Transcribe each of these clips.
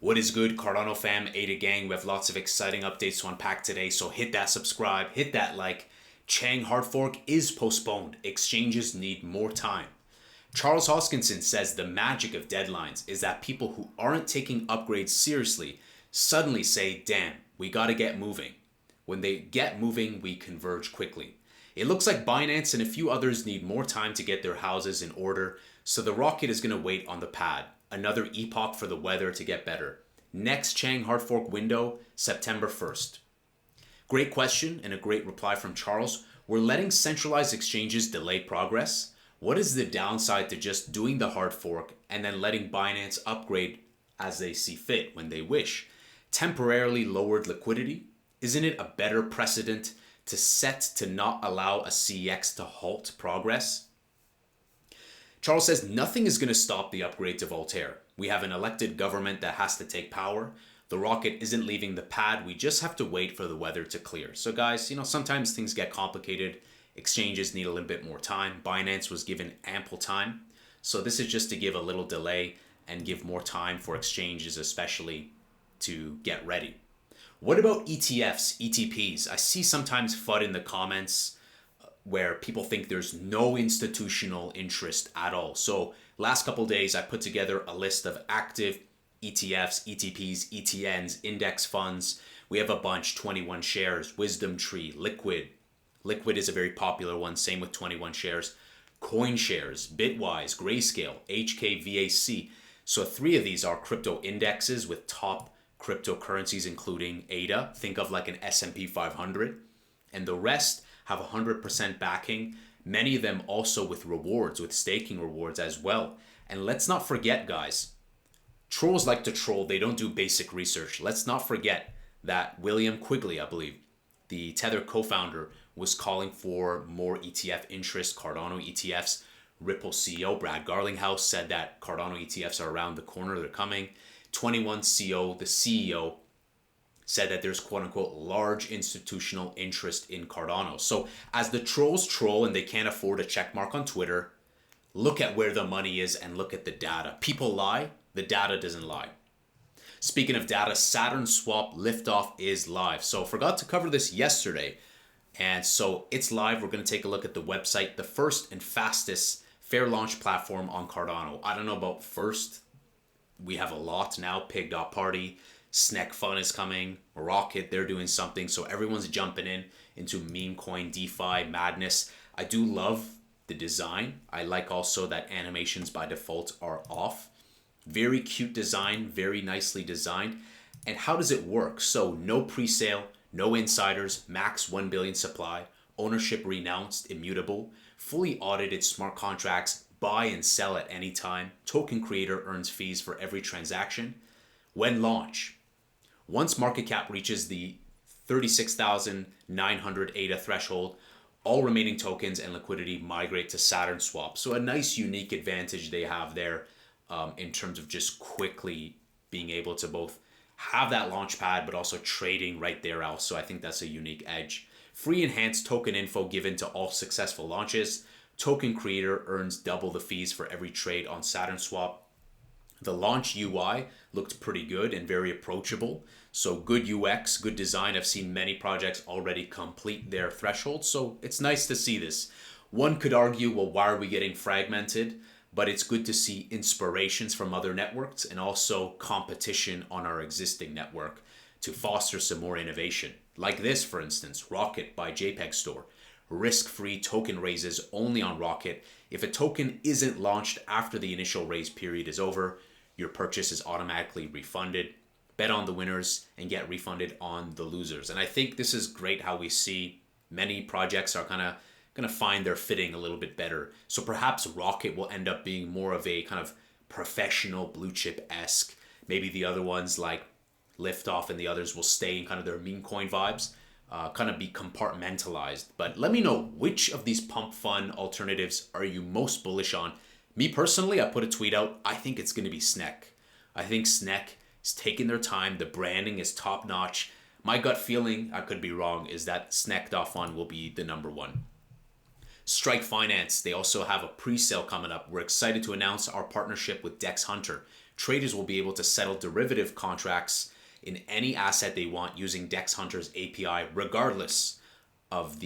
What is good, Cardano fam, ADA gang? We have lots of exciting updates to unpack today, so hit that subscribe, hit that like. Chang hard fork is postponed. Exchanges need more time. Charles Hoskinson says the magic of deadlines is that people who aren't taking upgrades seriously suddenly say, damn, we gotta get moving. When they get moving, we converge quickly. It looks like Binance and a few others need more time to get their houses in order, so the rocket is gonna wait on the pad. Another epoch for the weather to get better. Next Chang hard fork window, September 1st. Great question and a great reply from Charles. We're letting centralized exchanges delay progress. What is the downside to just doing the hard fork and then letting Binance upgrade as they see fit when they wish? Temporarily lowered liquidity? Isn't it a better precedent to set to not allow a CEX to halt progress? Charles says nothing is going to stop the upgrade to Voltaire. We have an elected government that has to take power. The rocket isn't leaving the pad. We just have to wait for the weather to clear. So guys, sometimes things get complicated. Exchanges need a little bit more time. Binance was given ample time. So this is just to give a little delay and give more time for exchanges, especially to get ready. What about ETFs, ETPs? I see sometimes FUD in the comments where people think there's no institutional interest at all. So last couple days, I put together a list of active ETFs, ETPs, ETNs, index funds. We have a bunch, 21 shares, WisdomTree, Liqwid. Liqwid is a very popular one, same with 21 shares. CoinShares, Bitwise, Grayscale, HKVAC. So 3 of these are crypto indexes with top cryptocurrencies, including ADA. Think of like an S&P 500. And the rest have 100% backing, many of them also with rewards, with staking rewards as well. And let's not forget, guys, trolls like to troll. They don't do basic research. Let's not forget that William Quigley, I believe, the Tether co-founder, was calling for more ETF interest, Cardano ETFs. Ripple CEO Brad Garlinghouse said that Cardano ETFs are around the corner, they're coming. 21CO, the CEO, said that there's quote-unquote large institutional interest in Cardano. So as the trolls troll and they can't afford a check mark on Twitter, look at where the money is and look at the data. People lie, the data doesn't lie. Speaking of data, Saturn Swap Liftoff is live. So forgot to cover this yesterday. And so it's live. We're going to take a look at the website, the first and fastest fair launch platform on Cardano. I don't know about first. We have a lot now. Pig.party. SNEK Fun is coming, Rocket, they're doing something. So everyone's jumping into meme coin, DeFi, madness. I do love the design. I like also that animations by default are off. Very cute design, very nicely designed. And how does it work? So no pre-sale, no insiders, max 1 billion supply, ownership renounced, immutable, fully audited smart contracts, buy and sell at any time. Token creator earns fees for every transaction. When launch, once market cap reaches the 36,900 ADA threshold, all remaining tokens and liquidity migrate to SaturnSwap. So a nice unique advantage they have there in terms of just quickly being able to both have that launch pad, but also trading right there out. So I think that's a unique edge. Free enhanced token info given to all successful launches. Token creator earns double the fees for every trade on SaturnSwap. The launch UI looked pretty good and very approachable. So good UX, good design. I've seen many projects already complete their threshold. So it's nice to see this. One could argue, well, why are we getting fragmented? But it's good to see inspirations from other networks and also competition on our existing network to foster some more innovation. Like this, for instance, Rocket by JPG Store. Risk-free token raises only on Rocket. If a token isn't launched after the initial raise period is over, your purchase is automatically refunded. Bet on the winners and get refunded on the losers. And I think this is great how we see many projects are kind of find their fitting a little bit better. So perhaps Rocket will end up being more of a kind of professional blue chip-esque. Maybe the other ones like Liftoff and the others will stay in kind of their meme coin vibes, kind of be compartmentalized. But let me know, which of these pump fun alternatives are you most bullish on? Me personally, I put a tweet out. I think it's going to be SNEK. I think SNEK is taking their time. The branding is top notch. My gut feeling, I could be wrong, is that SNEK.fun will be the number one. Strike Finance, they also have a pre-sale coming up. We're excited to announce our partnership with DexHunter. traders will be able to settle derivative contracts in any asset they want using DexHunter's API, regardless of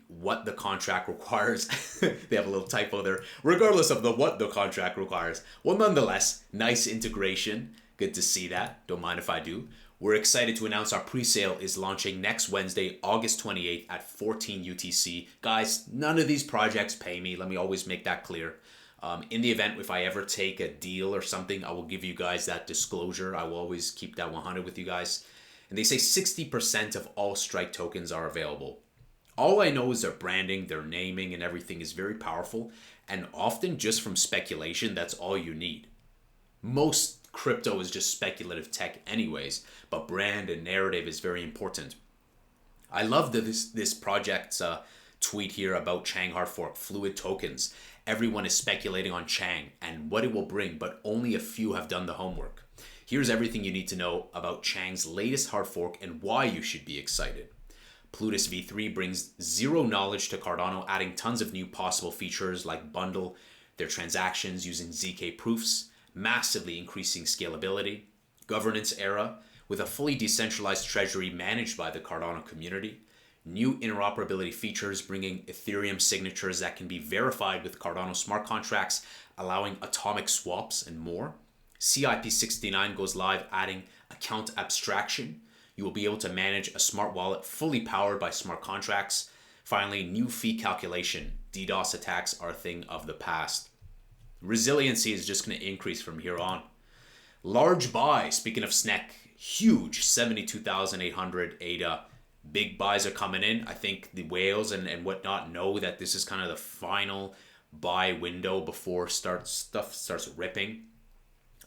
what the contract requires. They have a little typo there. Regardless of what the contract requires. Well, nonetheless, nice integration. Good to see that. Don't mind if I do. We're excited to announce our pre-sale is launching next Wednesday, August 28th at 14 UTC. Guys, none of these projects pay me. Let me always make that clear. In the event, if I ever take a deal or something, I will give you guys that disclosure. I will always keep that 100 with you guys. And they say 60% of all Strike tokens are available. All I know is their branding, their naming, and everything is very powerful. And often just from speculation, that's all you need. Most crypto is just speculative tech anyways, but brand and narrative is very important. I love this project's tweet here about Chang hard fork, FluidTokens. Everyone is speculating on Chang and what it will bring, but only a few have done the homework. Here's everything you need to know about Chang's latest hard fork and why you should be excited. Plutus V3 brings zero knowledge to Cardano, adding tons of new possible features like bundle their transactions using ZK proofs, massively increasing scalability, governance era with a fully decentralized treasury managed by the Cardano community, new interoperability features bringing Ethereum signatures that can be verified with Cardano smart contracts, allowing atomic swaps and more. CIP69 goes live, adding account abstraction. You will be able to manage a smart wallet fully powered by smart contracts. Finally, new fee calculation. DDoS attacks are a thing of the past. Resiliency is just going to increase from here on. Large buy, speaking of SNEK, huge 72,800 ADA. Big buys are coming in. I think the whales and whatnot know that this is kind of the final buy window before stuff starts ripping.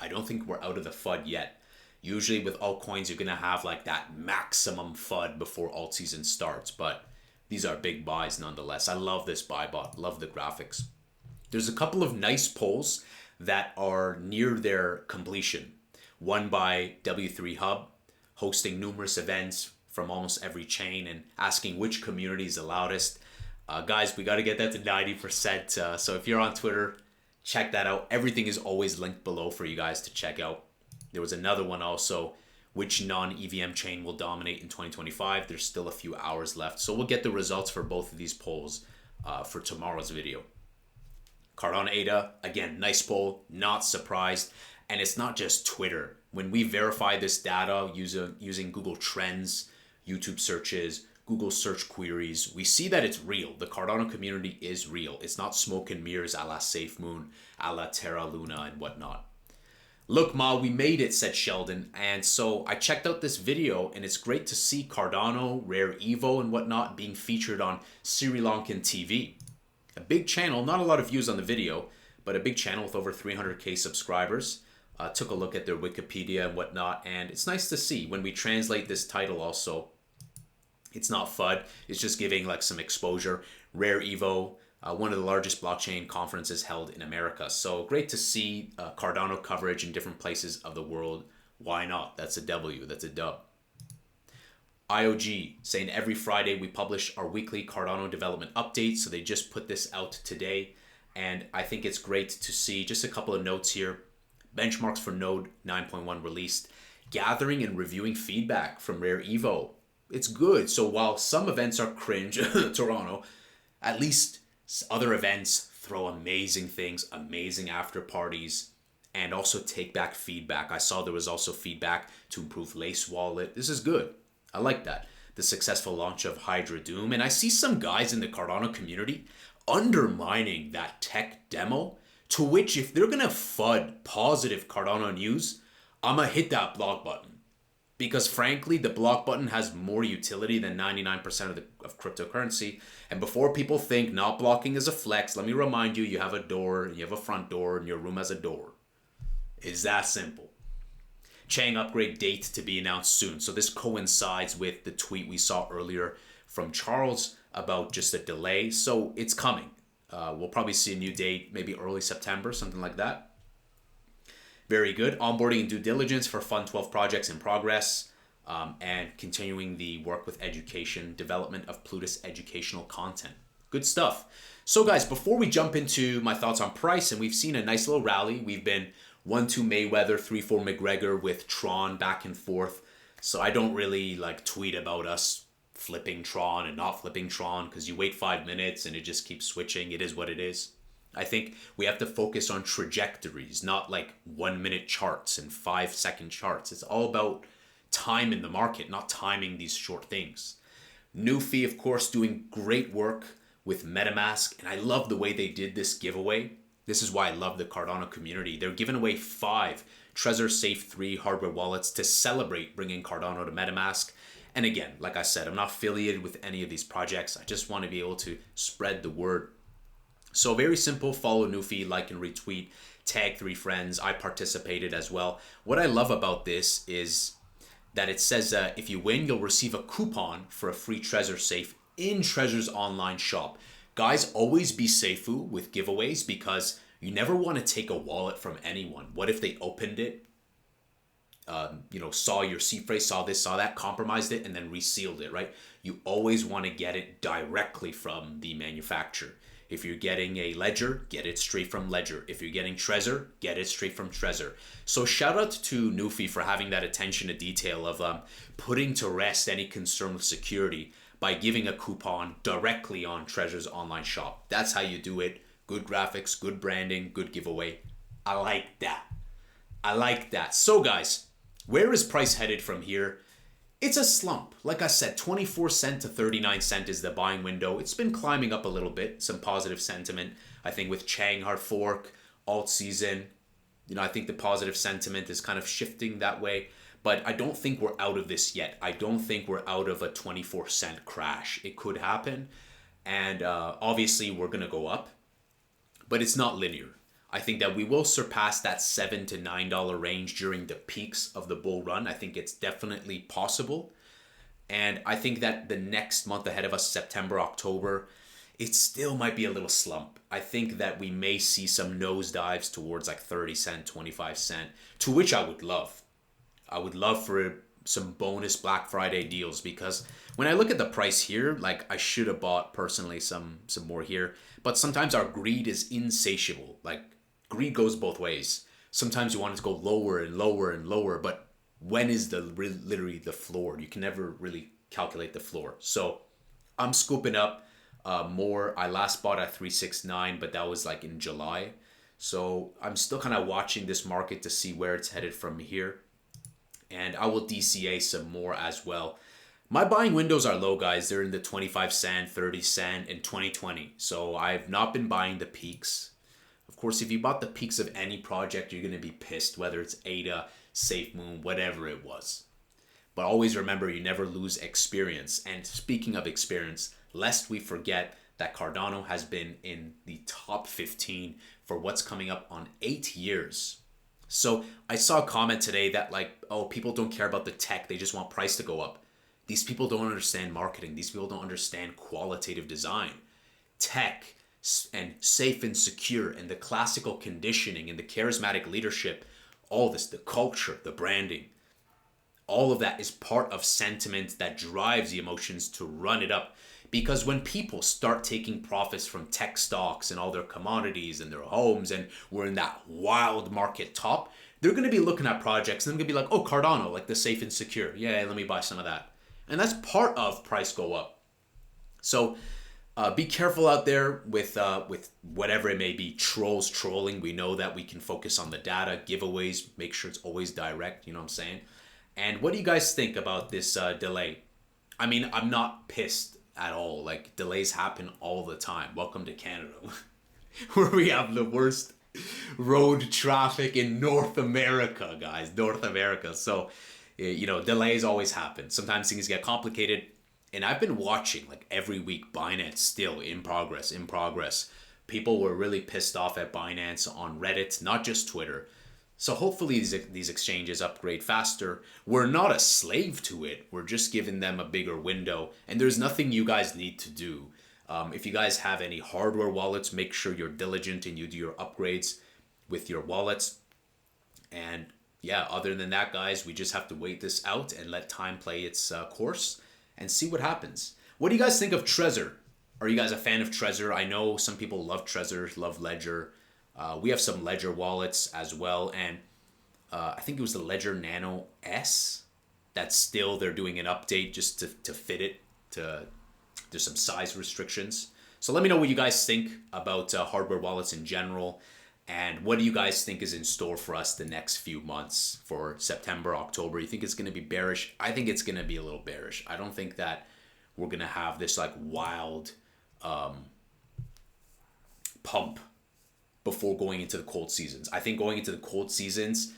I don't think we're out of the FUD yet. Usually with altcoins, you're going to have like that maximum FUD before alt season starts. But these are big buys nonetheless. I love this buy bot. Love the graphics. There's a couple of nice polls that are near their completion. One by W3 Hub, hosting numerous events from almost every chain and asking which community is the loudest. Guys, we got to get that to 90%. So if you're on Twitter, check that out. Everything is always linked below for you guys to check out. There was another one also, which non-EVM chain will dominate in 2025. There's still a few hours left. So we'll get the results for both of these polls for tomorrow's video. Cardano ADA, again, nice poll, not surprised. And it's not just Twitter. When we verify this data using Google Trends, YouTube searches, Google search queries, we see that it's real. The Cardano community is real. It's not smoke and mirrors a la SafeMoon, a la Terra Luna and whatnot. Look, Ma, we made it, said Sheldon. And so I checked out this video and it's great to see Cardano, Rare Evo and whatnot being featured on Sri Lankan TV. A big channel, not a lot of views on the video, but a big channel with over 300K subscribers. Took a look at their Wikipedia and whatnot, and it's nice to see when we translate this title also. It's not FUD, it's just giving like some exposure. Rare Evo, one of the largest blockchain conferences held in America. So great to see Cardano coverage in different places of the world. Why not? That's a W, that's a dub. IOG saying every Friday we publish our weekly Cardano development updates. So they just put this out today. And I think it's great to see just a couple of notes here. Benchmarks for Node 9.1 released. Gathering and reviewing feedback from Rare Evo. It's good. So while some events are cringe, Toronto, at least other events throw amazing things, amazing after parties, and also take back feedback. I saw there was also feedback to improve Lace Wallet. This is good. I like that. The successful launch of Hydra Doom. And I see some guys in the Cardano community undermining that tech demo, to which if they're going to FUD positive Cardano news, I'm going to hit that block button. Because frankly, the block button has more utility than 99% of cryptocurrency. And before people think not blocking is a flex, let me remind you, you have a door, you have a front door, and your room has a door. It's that simple. Chang upgrade date to be announced soon. So this coincides with the tweet we saw earlier from Charles about just a delay. So it's coming. We'll probably see a new date, maybe early September, something like that. Very good. Onboarding and due diligence for Fund 12 projects in progress, and continuing the work with education, development of Plutus educational content. Good stuff. So guys, before we jump into my thoughts on price, and we've seen a nice little rally, we've been 1-2 Mayweather, 3-4 McGregor with Tron back and forth. So I don't really like tweet about us flipping Tron and not flipping Tron, because you wait 5 minutes and it just keeps switching. It is what it is. I think we have to focus on trajectories, not like 1 minute charts and 5-second charts. It's all about time in the market, not timing these short things. Newfie, of course, doing great work with MetaMask, and I love the way they did this giveaway. This is why I love the Cardano community. They're giving away 5 Trezor Safe 3 hardware wallets to celebrate bringing Cardano to MetaMask. And again, like I said, I'm not affiliated with any of these projects. I just want to be able to spread the word. So very simple, follow Newfie, like and retweet, tag 3 friends. I participated as well. What I love about this is that it says if you win, you'll receive a coupon for a free Trezor Safe in Trezor's online shop. Guys, always be safe with giveaways, because you never want to take a wallet from anyone. What if they opened it, saw your seed phrase, saw this, saw that, compromised it, and then resealed it, right? You always want to get it directly from the manufacturer. If you're getting a Ledger, get it straight from Ledger. If you're getting Trezor, get it straight from Trezor. So shout out to Newfie for having that attention to detail of putting to rest any concern with security by giving a coupon directly on Trezor's online shop. That's how you do it. Good graphics, good branding, good giveaway. I like that. I like that. So guys, where is price headed from here? It's a slump. Like I said, 24 cent to 39 cent is the buying window. It's been climbing up a little bit. Some positive sentiment. I think with Chang hard fork, alt season, I think the positive sentiment is kind of shifting that way. But I don't think we're out of this yet. I don't think we're out of a 24 cent crash. It could happen. And obviously we're going to go up. But it's not linear. I think that we will surpass that $7 to $9 range during the peaks of the bull run. I think it's definitely possible. And I think that the next month ahead of us, September, October, it still might be a little slump. I think that we may see some nosedives towards like 30 cent, 25 cent, to which I would love. I would love for some bonus Black Friday deals, because when I look at the price here, like I should have bought personally some more here. But sometimes our greed is insatiable. Like, greed goes both ways. Sometimes you want it to go lower and lower and lower, but when is literally the floor? You can never really calculate the floor. So I'm scooping up more. I last bought at 369, but that was like in July. So I'm still kind of watching this market to see where it's headed from here. And I will DCA some more as well. My buying windows are low, guys. They're in the 25 cent, 30 cent, and 2020. So I've not been buying the peaks. Of course, if you bought the peaks of any project, you're going to be pissed, whether it's ADA, SafeMoon, whatever it was. But always remember, you never lose experience. And speaking of experience, lest we forget that Cardano has been in the top 15 for what's coming up on 8 years. So I saw a comment today that like, oh, people don't care about the tech. They just want price to go up. These people don't understand marketing. These people don't understand qualitative design. Tech and safe and secure and the classical conditioning and the charismatic leadership, all this, the culture, the branding, all of that is part of sentiment that drives the emotions to run it up. Because when people start taking profits from tech stocks and all their commodities and their homes, and we're in that wild market top, they're going to be looking at projects and they're going to be like, oh, Cardano, like the safe and secure. Yeah, let me buy some of that. And that's part of price go up. So be careful out there with whatever it may be. Trolls trolling. We know that we can focus on the data, giveaways, make sure it's always direct. You know what I'm saying? And what do you guys think about this delay? I mean, I'm not pissed at all. Like, delays happen all the time. Welcome to Canada, where we have the worst road traffic in North America, guys. North America. So, delays always happen. Sometimes things get complicated. And I've been watching, like, every week, Binance still in progress. People were really pissed off at Binance on Reddit, not just Twitter. So hopefully these exchanges upgrade faster. We're not a slave to it. We're just giving them a bigger window. And there's nothing you guys need to do. If you guys have any hardware wallets, make sure you're diligent and you do your upgrades with your wallets. And yeah, other than that, guys, we just have to wait this out and let time play its course and see what happens. What do you guys think of Trezor? Are you guys a fan of Trezor? I know some people love Trezor, love Ledger. We have some Ledger wallets as well, and I think it was the Ledger Nano S that still they're doing an update just to fit it. There's some size restrictions. So let me know what you guys think about hardware wallets in general, and what do you guys think is in store for us the next few months for September, October? You think it's going to be bearish? I think it's going to be a little bearish. I don't think that we're going to have this like wild pump before going into the cold seasons. I think going into the cold seasons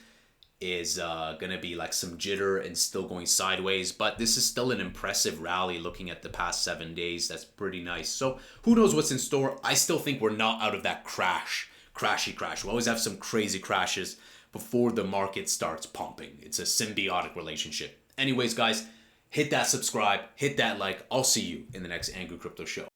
is going to be like some jitter and still going sideways, but this is still an impressive rally looking at the past 7 days. That's pretty nice. So who knows what's in store? I still think we're not out of that crashy crash. We always have some crazy crashes before the market starts pumping. It's a symbiotic relationship. Anyways, guys, hit that subscribe, hit that like. I'll see you in the next Angry Crypto Show.